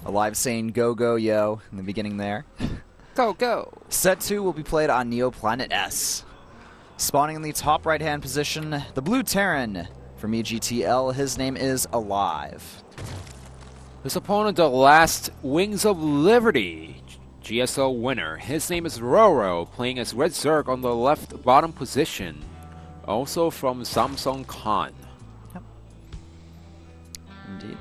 Alive saying go, go, yo in the beginning there. Go, go. Set 2 will be played on Neo Planet S. Spawning in the top right-hand position, the blue Terran from EGTL. His name is Alive. His opponent, the last Wings of Liberty GSL winner. His name is rOrO, playing as Red Zerg on the left bottom position. Also from Samsung Con. Yep. Indeed.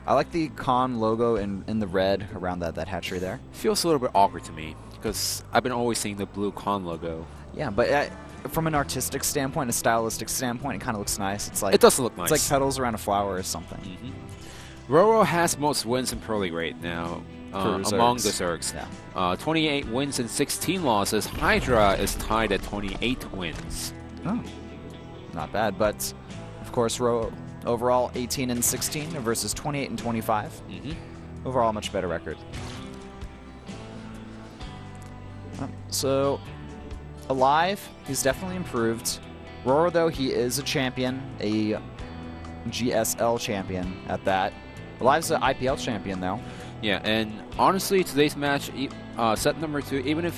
I like the Con logo in the red around that hatchery there. Feels a little bit awkward to me, because I've been always seeing the blue Con logo. Yeah, but from an artistic standpoint, a stylistic standpoint, it kind of looks nice. It's like it does look nice. It's like petals around a flower or something. rOrO has most wins in Pro League right now among the Zergs. Yeah. 28 wins and 16 losses. Hydra is tied at 28 wins. Oh, not bad. But of course, rOrO overall 18 and 16 versus 28 and 25. Overall, much better record. So, Alive, he's definitely improved. rOrO, though, he is a champion, a GSL champion at that. Alive's an IPL champion, though. Yeah, and honestly, today's match, set number 2, even if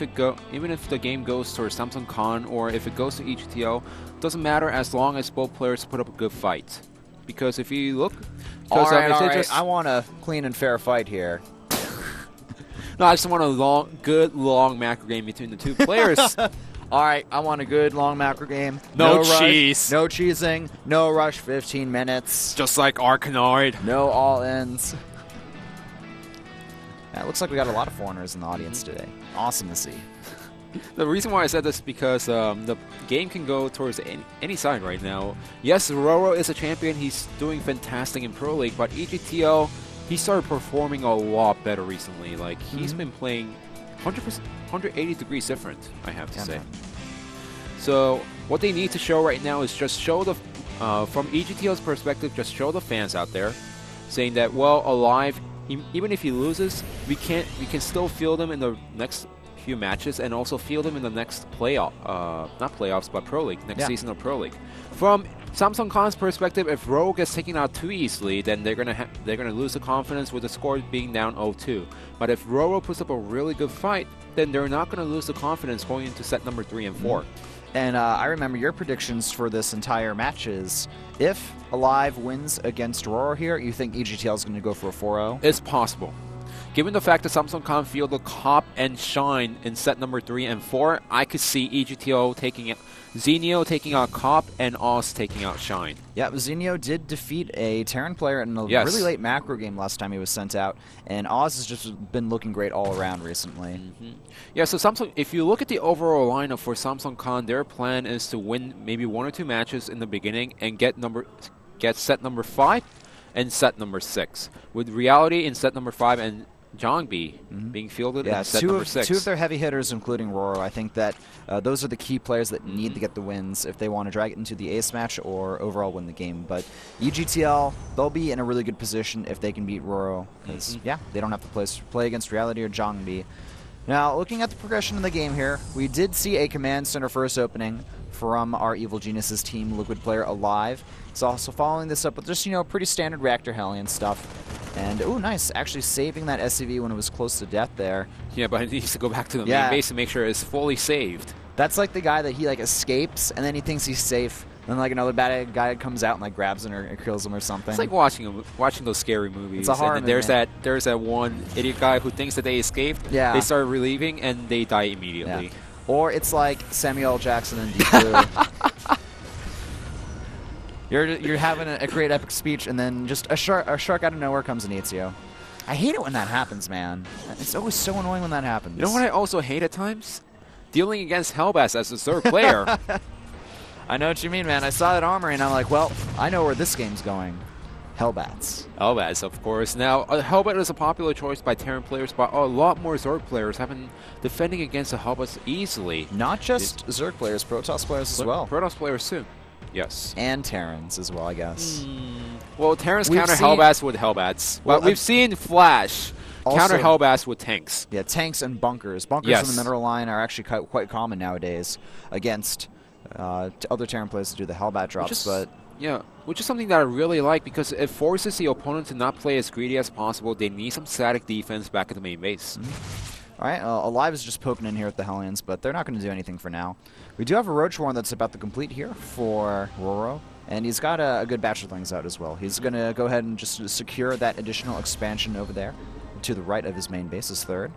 the game goes towards Samsung Con or if it goes to EGTO, doesn't matter as long as both players put up a good fight. Because if you look, all right, I want a clean and fair fight here. No, I just want a good long macro game between the two players. All right, I want a good long macro game. No rush, cheese. no cheesing. No rush 15 minutes. Just like Arkanoid. No all-ins. Yeah, it looks like we got a lot of foreigners in the audience today. Awesome to see. The reason why I said this is because the game can go towards any side right now. Yes, rOrO is a champion. He's doing fantastic in Pro League, but EGTL, he started performing a lot better recently. Like, he's been playing 100%, 180 degrees different, I have to say. So what they need to show right now is just show the, from EGTL's perspective, just show the fans out there, saying that, well, Alive, even if he loses, we can still field him in the next few matches and also field him in the next playoff, not playoffs, but Pro League, next season of Pro League. From Samsung Con's perspective, if rOrO gets taken out too easily, then they're gonna lose the confidence with the score being down 0-2. But if rOrO puts up a really good fight, then they're not gonna lose the confidence going into set number 3 and 4. And I remember your predictions for this entire match is, if Alive wins against rOrO here, you think EGTL is going to go for a 4-0? It's possible. Given the fact that Samsung Con fielded Cop and Shine in set number 3 and 4, I could see EGTL taking it, Zenio taking out Cop and Oz taking out Shine. Yeah, Zenio did defeat a Terran player in a really late macro game last time he was sent out, and Oz has just been looking great all around recently. Yeah, so Samsung, if you look at the overall lineup for Samsung Con, their plan is to win maybe 1 or 2 matches in the beginning and get set number 5 and set number 6. With Reality in set number 5 and Jongbi being fielded in set number 6. Two of their heavy hitters, including rOrO, I think that those are the key players that need to get the wins if they want to drag it into the ace match or overall win the game. But EGTL, they'll be in a really good position if they can beat rOrO, because they don't have to play against Reality or Jongbi. Now, looking at the progression of the game here, we did see a Command Center first opening from our Evil Geniuses team, Liquid player Alive. He's also following this up with just, pretty standard Reactor Hellion stuff. And, ooh, nice, actually saving that SCV when it was close to death there. Yeah, but he needs to go back to the main base to make sure it's fully saved. That's like the guy that he, escapes, and then he thinks he's safe. And, another bad guy comes out and, grabs him or kills him or something. It's like watching those scary movies. It's a horror movie. There's that one idiot guy who thinks that they escaped. Yeah. They start relieving, and they die immediately. Yeah. Or it's like Samuel L. Jackson in Deep Blue. You're having a great epic speech, and then just a shark out of nowhere comes and eats you. I hate it when that happens, man. It's always so annoying when that happens. You know what I also hate at times? Dealing against Hellbass as a third player. I know what you mean, man. I saw that armory, and I'm like, well, I know where this game's going. Hellbats. Hellbats, of course. Now, Hellbat is a popular choice by Terran players, but a lot more Zerg players have been defending against the Hellbats easily. Not just Zerg players, Protoss players as well. Protoss players, too. Yes. And Terrans as well, I guess. Well, Terrans counter Hellbats with Hellbats. Well, we've seen Flash counter Hellbats with tanks. Yeah, tanks and bunkers. Bunkers in the mineral line are actually quite common nowadays against other Terran players to do the Hellbat drops, but Yeah, which is something that I really like because it forces the opponent to not play as greedy as possible. They need some static defense back at the main base. All right, Alive is just poking in here with the Hellions, but they're not going to do anything for now. We do have a Roach Warren that's about to complete here for rOrO, and he's got a good batch of things out as well. He's going to go ahead and just secure that additional expansion over there to the right of his main base, his third.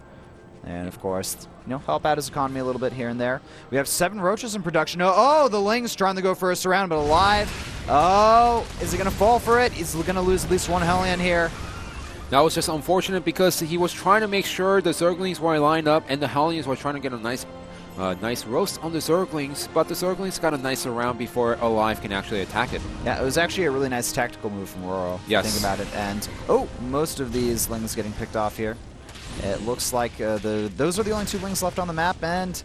And, of course, help out his economy a little bit here and there. We have 7 Roaches in production. Oh, the Ling's trying to go for a surround, but Alive. Oh, is he going to fall for it? He's going to lose at least one Hellion here. That was just unfortunate because he was trying to make sure the Zerglings were lined up and the Hellions were trying to get a nice roast on the Zerglings, but the Zerglings got a nice surround before Alive can actually attack it. Yeah, it was actually a really nice tactical move from rOrO. Yes. Think about it. And, most of these Lings getting picked off here. It looks like those are the only 2 Lings left on the map, and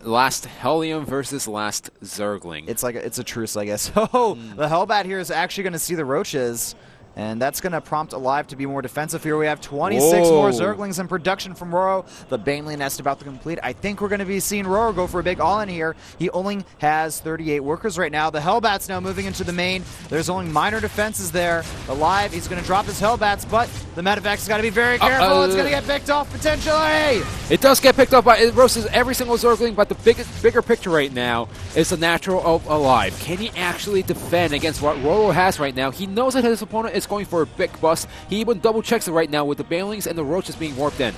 last Hellion versus last Zergling. It's a truce, I guess. Oh, the Hellbat here is actually going to see the Roaches, and that's going to prompt Alive to be more defensive here. We have 26 more Zerglings in production from rOrO. The Baneley Nest about to complete. I think we're going to be seeing rOrO go for a big all-in here. He only has 38 workers right now. The Hellbat's now moving into the main. There's only minor defenses there. Alive, he's going to drop his Hellbats, but the Medevac's got to be very careful. It's going to get picked off potentially. It does get picked up, but it roasts every single Zergling, but the bigger picture right now is the natural of Alive. Can he actually defend against what rOrO has right now? He knows that his opponent is going for a big bust. He even double checks it right now with the Banelings and the Roaches being warped in.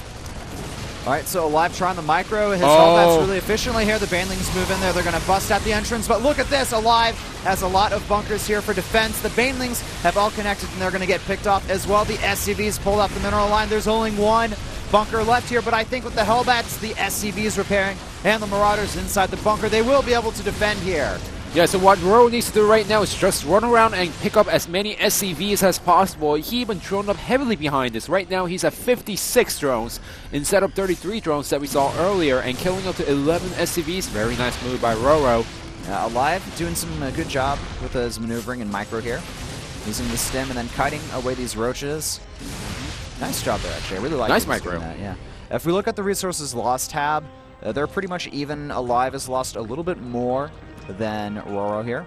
All right, so Alive trying the micro. His Hellbats really efficiently here. The Banelings move in there. They're going to bust at the entrance, but look at this. Alive has a lot of bunkers here for defense. The Banelings have all connected, and they're going to get picked off as well. The SCVs pulled off the mineral line. There's only one bunker left here, but I think with the Hellbats, the SCVs repairing, and the Marauders inside the bunker, they will be able to defend here. Yeah, so what rOrO needs to do right now is just run around and pick up as many SCVs as possible. He even droned up heavily behind this. Right now, he's at 56 drones instead of 33 drones that we saw earlier, and killing up to 11 SCVs. Very nice move by rOrO. Alive doing some good job with his maneuvering and micro here. Using the stem and then kiting away these Roaches. Nice job there, actually. I really like nice micro. That, yeah. If we look at the resources lost tab, they're pretty much even. Alive has lost a little bit more than rOrO here.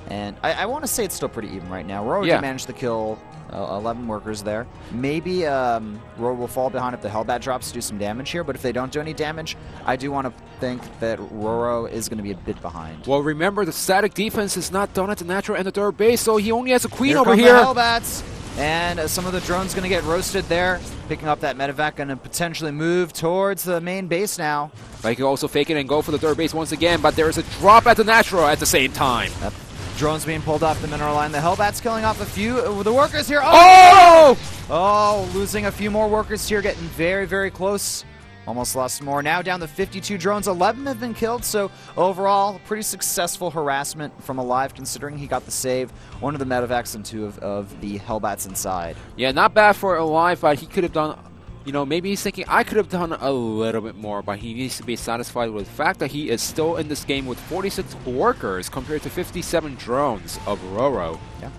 And I want to say it's still pretty even right now. rOrO did manage to kill 11 workers there. Maybe rOrO will fall behind if the Hellbat drops to do some damage here, but if they don't do any damage, I do want to think that rOrO is going to be a bit behind. Well, remember, the static defense is not done at the natural and the third base, so he only has a queen here over come here. The Hellbats. And some of the drones going to get roasted there. Picking up that medevac, going to potentially move towards the main base now. But he can also fake it and go for the third base once again, but there is a drop at the natural at the same time. Drones being pulled off the mineral line. The Hellbat's killing off a few of the workers here. Oh, losing a few more workers here, getting very, very close. Almost lost more. Now down to 52 drones. 11 have been killed, so overall, pretty successful harassment from Alive, considering he got the save. One of the medevacs and 2 of the Hellbats inside. Yeah, not bad for Alive, but he could have done, maybe he's thinking, I could have done a little bit more, but he needs to be satisfied with the fact that he is still in this game with 46 workers compared to 57 drones of rOrO. Yeah.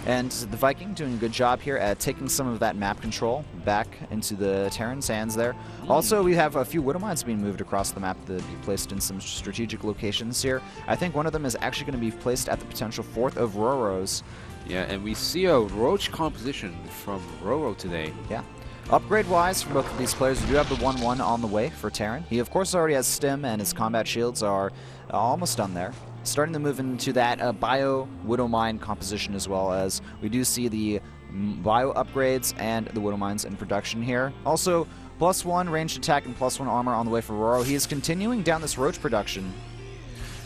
And the Viking doing a good job here at taking some of that map control back into the Terran's hands there. Also, we have a few Widow Mines being moved across the map to be placed in some strategic locations here. I think one of them is actually going to be placed at the potential 4th of rOrO's. Yeah, and we see a Roach composition from rOrO today. Yeah. Upgrade-wise, for both of these players, we do have the 1-1 on the way for Terran. He, of course, already has Stim, and his combat shields are almost done there. Starting to move into that Bio Widow Mine composition, as well as we do see the Bio upgrades and the Widow Mines in production here. Also, +1 ranged attack and +1 armor on the way for rOrO. He is continuing down this Roach production.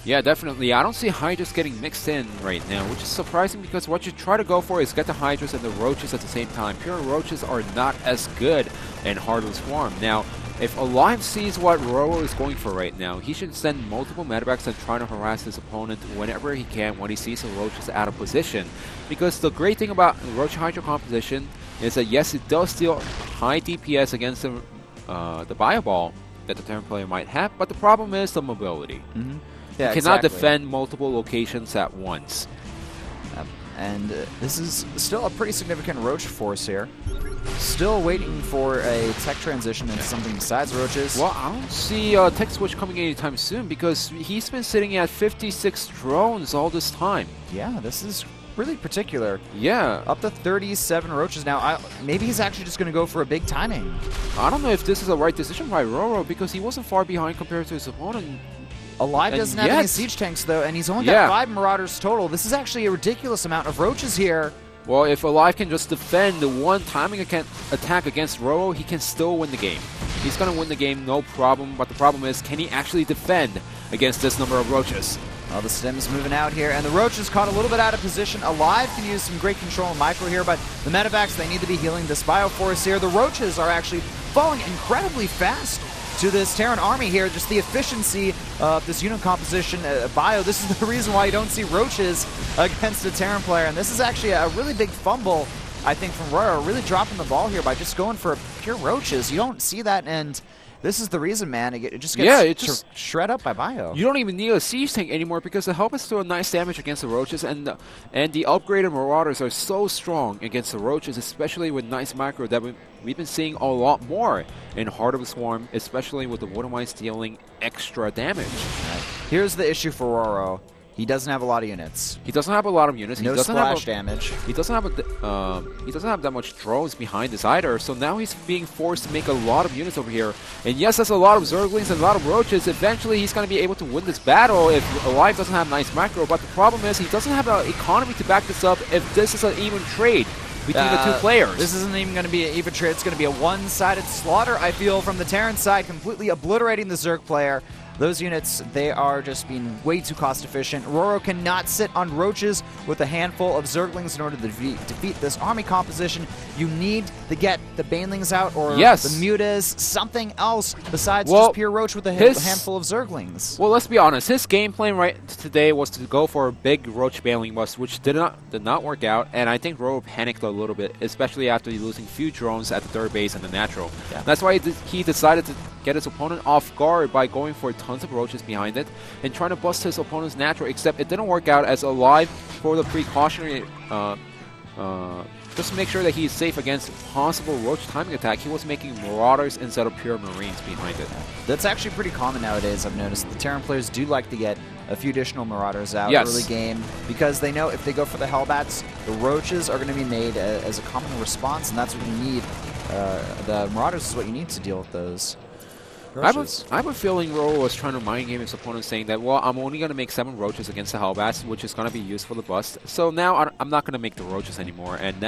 Yeah, definitely. I don't see Hydras getting mixed in right now, which is surprising because what you try to go for is get the Hydras and the Roaches at the same time. Pure Roaches are not as good in Heartless Swarm. Now, if Alive sees what rOrO is going for right now, he should send multiple medevacs and try to harass his opponent whenever he can when he sees a Roach is out of position. Because the great thing about Roach Hydra composition is that yes, it does deal high DPS against the Bio Ball that the Terran player might have, but the problem is the mobility. Yeah, you cannot defend multiple locations at once. and this is still a pretty significant Roach force here. Still waiting for a tech transition into something besides Roaches. Well, I don't see tech switch coming anytime soon because he's been sitting at 56 drones all this time. Yeah, this is really particular. Yeah. Up to 37 Roaches now. Maybe he's actually just going to go for a big timing. I don't know if this is a right decision by rOrO because he wasn't far behind compared to his opponent. Alive doesn't have any siege tanks though, and he's only got 5 Marauders total. This is actually a ridiculous amount of Roaches here. Well, if Alive can just defend the one timing attack against rOrO, he can still win the game. He's going to win the game, no problem, but the problem is, can he actually defend against this number of Roaches? Well, the Stim's moving out here, and the Roaches caught a little bit out of position. Alive can use some great control and micro here, but the medevacs, they need to be healing this Bioforce here. The Roaches are actually falling incredibly fast to this Terran army here. Just the efficiency of this unit composition. Bio, this is the reason why you don't see Roaches against a Terran player, and this is actually a really big fumble, I think, from rOrO, really dropping the ball here by just going for pure Roaches. You don't see that, and this is the reason, man. It just gets shred up by Bio. You don't even need a siege tank anymore because the helmets do a nice damage against the Roaches, and the upgraded Marauders are so strong against the Roaches, especially with nice micro that we've been seeing a lot more in Heart of the Swarm, especially with the Water Mines dealing extra damage. Here's the issue for rOrO. He doesn't have a lot of units. He doesn't have a lot of units. No splash damage. He doesn't have that much drones behind this either. So now he's being forced to make a lot of units over here. And yes, that's a lot of Zerglings and a lot of Roaches. Eventually, he's going to be able to win this battle if Alive doesn't have nice macro. But the problem is he doesn't have the economy to back this up if this is an even trade between the two players. This isn't even going to be an even trade. It's going to be a one-sided slaughter, I feel, from the Terran side, completely obliterating the Zerg player. Those units, they are just being way too cost-efficient. rOrO cannot sit on Roaches with a handful of Zerglings in order to defeat this army composition. You need to get the Banelings out or the Mutas, something else besides just pure Roach with a handful of Zerglings. Well, let's be honest. His game plan right today was to go for a big Roach Baneling bust, which did not work out, and I think rOrO panicked a little bit, especially after losing few drones at the third base and the natural. Yeah. That's why he decided to get his opponent off guard by going for tons of Roaches behind it and trying to bust his opponent's natural, except it didn't work out as Alive for the precautionary just to make sure that he's safe against possible Roach timing attack. He was making Marauders instead of pure Marines behind it. That's actually pretty common nowadays, I've noticed. The Terran players do like to get a few additional Marauders out early game because they know if they go for the Hellbats, the Roaches are going to be made as a common response, and that's what you need. The Marauders is what you need to deal with those. I have a feeling rOrO was trying to mind game his opponent, saying that, well, I'm only going to make 7 Roaches against the Hellbats, which is going to be used for the bust. So now I'm not going to make the Roaches anymore. And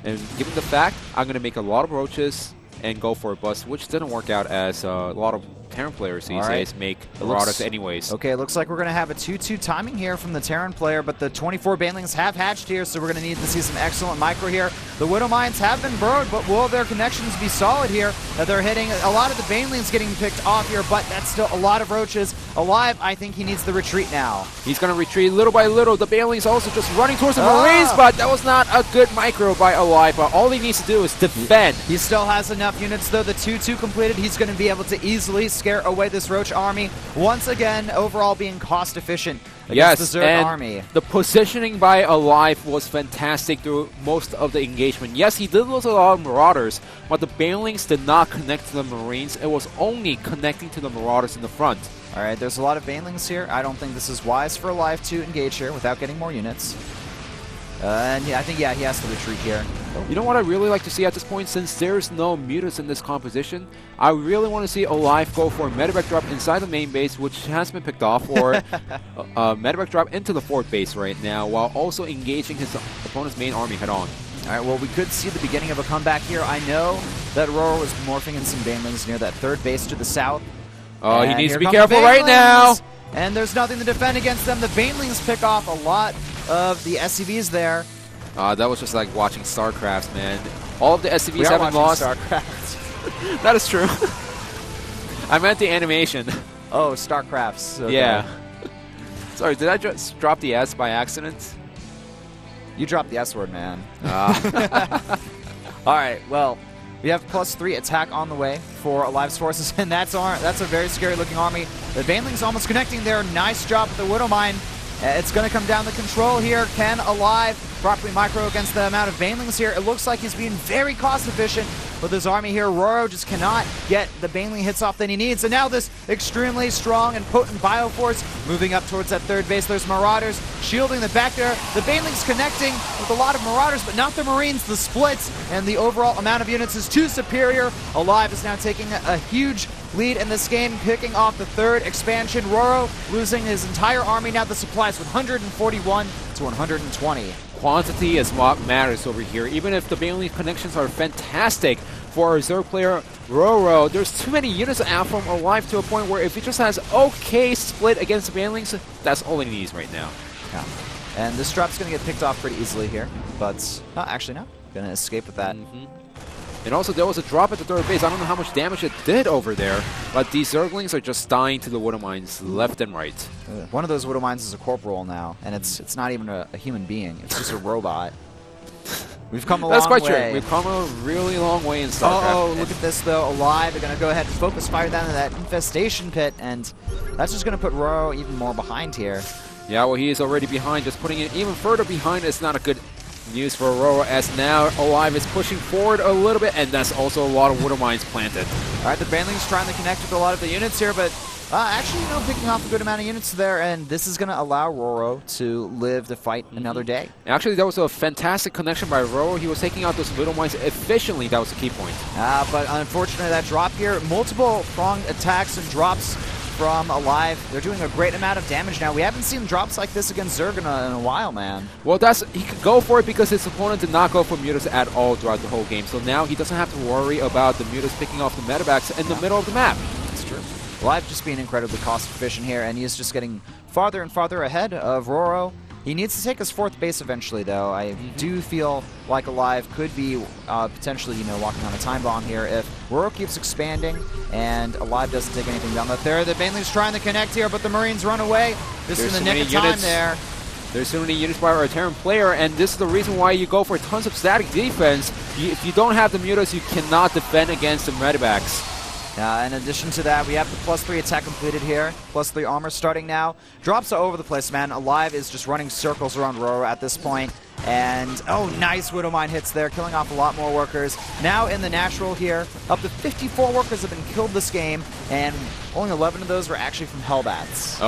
given the fact, I'm going to make a lot of Roaches and go for a bust, which didn't work out as a lot of Terran players these days make Marauders anyways. Okay, it looks like we're going to have a 2-2 timing here from the Terran player, but the 24 Banelings have hatched here, so we're going to need to see some excellent micro here. The Widow Mines have been burrowed, but will their connections be solid here? They're hitting a lot of the Banelings getting picked off here, but that's still a lot of Roaches. Alive, I think he needs the retreat now. He's going to retreat little by little. The Banelings also just running towards the Marines, but that was not a good micro by Alive, but all he needs to do is defend. He still has enough units, though. The 2-2 completed. He's going to be able to easily scare away this Roach army. Once again, overall being cost efficient against the Zerg army. The positioning by Alive was fantastic through most of the engagement. Yes, he did lose a lot of Marauders, but the Banelings did not connect to the Marines. It was only connecting to the Marauders in the front. All right, there's a lot of Banelings here. I don't think this is wise for Alive to engage here without getting more units. And I think, he has to retreat here. You know what I really like to see at this point? Since there's no Mutas in this composition, I really want to see Alive go for a medevac drop inside the main base, which has been picked off, or a medevac drop into the fourth base right now, while also engaging his opponent's main army head-on. All right, well, we could see the beginning of a comeback here. I know that rOrO is morphing in some Banelings near that third base to the south. Oh, he needs to be careful right now. And there's nothing to defend against them. The Banelings pick off a lot of the SCVs there. That was just like watching StarCraft, man. All of the SCVs haven't lost. StarCraft. That is true. I meant the animation. Oh, StarCrafts. Okay. Yeah. Sorry, did I just drop the S by accident? You dropped the S word, man. All right, well, we have +3 attack on the way for Alive's forces, and that's a very scary-looking army. The Banelings almost connecting there. Nice job with the Widow Mine. It's going to come down to control here. Can Alive properly micro against the amount of banelings here. It looks like he's being very cost efficient with his army here. rOrO just cannot get the baneling hits off that he needs. And now this extremely strong and potent Bioforce moving up towards that third base. There's Marauders shielding the back there. The banelings connecting with a lot of Marauders, but not the Marines. The splits and the overall amount of units is too superior. Alive is now taking a huge lead in this game, picking off the third expansion. rOrO losing his entire army now. The supplies 141 to 120. Quantity is what matters over here. Even if the baneling connections are fantastic for our Zerg player rOrO, there's too many units out from Alive to a point where if he just has okay split against the banelings, that's all he needs right now. Yeah. And this drop's going to get picked off pretty easily here, but actually no. Going to escape with that. And also, there was a drop at the third base. I don't know how much damage it did over there, but these Zerglings are just dying to the Widow Mines left and right. One of those Widow Mines is a corporal now, and it's not even a human being. It's just a robot. We've come a long way. That's quite true. We've come a really long way in StarCraft. Oh, look at this, though. Alive. They're going to go ahead and focus fire down in that infestation pit, and that's just going to put rOrO even more behind here. Yeah, well, he is already behind. Just putting it even further behind is not a good news for rOrO, as now Alive is pushing forward a little bit, and that's also a lot of Widow Mines planted. All right, the baneling's trying to connect with a lot of the units here, but actually, picking off a good amount of units there, and this is going to allow rOrO to live to fight another day. Actually, that was a fantastic connection by rOrO. He was taking out those Widow Mines efficiently. That was the key point. But unfortunately, that drop here, multiple pronged attacks and drops from Alive. They're doing a great amount of damage now. We haven't seen drops like this against Zerg in a while, man. Well, he could go for it because his opponent did not go for mutas at all throughout the whole game. So now he doesn't have to worry about the mutas picking off the medevacs in the middle of the map. That's true. Alive just being incredibly cost efficient here, and he's just getting farther and farther ahead of rOrO. He needs to take his fourth base eventually, though. I do feel like Alive could be potentially, walking on a time bomb here if rOrO keeps expanding and Alive doesn't take anything down there. The baneling's trying to connect here, but the Marines run away. This is in the nick of time there. There's so many units by our Terran player, and this is the reason why you go for tons of static defense. If you don't have the mutas, you cannot defend against the medevacs. In addition to that, we have the +3 attack completed here. +3 armor starting now. Drops are all over the place, man. Alive is just running circles around rOrO at this point. And, nice Widow Mine hits there, killing off a lot more workers. Now in the natural here, up to 54 workers have been killed this game, and only 11 of those were actually from Hellbats.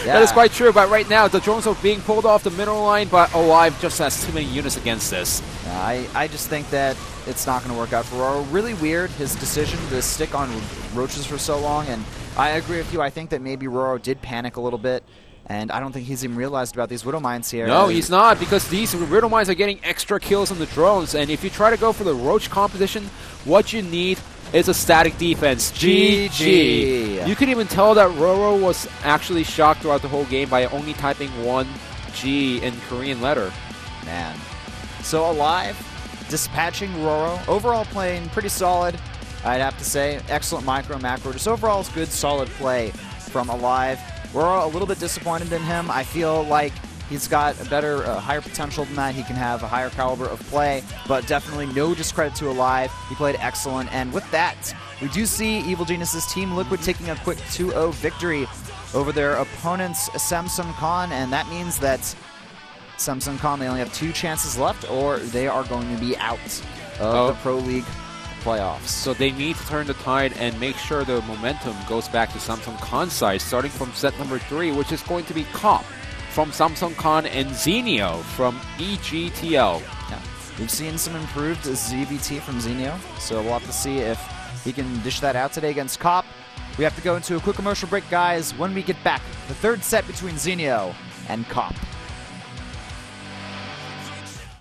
Yeah. That is quite true, but right now the drones are being pulled off the middle line, but Alive just has too many units against this. I just think that it's not going to work out for rOrO. Really weird, his decision to stick on roaches for so long, and I agree with you. I think that maybe rOrO did panic a little bit, and I don't think he's even realized about these Widow Mines here. No, he's not, because these Widow Mines are getting extra kills on the drones, and if you try to go for the roach composition, what you need is a static defense. GG. You can even tell that rOrO was actually shocked throughout the whole game by only typing one G in Korean letter. Man. So Alive, dispatching rOrO. Overall playing pretty solid, I'd have to say. Excellent micro, macro. Just overall good, solid play from Alive. rOrO a little bit disappointed in him. I feel like he's got a better, higher potential than that. He can have a higher caliber of play, but definitely no discredit to Alive. He played excellent, and with that, we do see Evil Genius's Team Liquid taking a quick 2-0 victory over their opponents, Samsung Khan, and that means that Samsung Khan, they only have 2 chances left, or they are going to be out of the Pro League playoffs. So they need to turn the tide and make sure the momentum goes back to Samsung Khan's side, starting from set number 3, which is going to be Cop from Samsung Khan and Zenio from EGTL. Yeah. We've seen some improved ZVT from Zenio, so we'll have to see if he can dish that out today against Cop. We have to go into a quick commercial break, guys. When we get back, the third set between Zenio and Cop.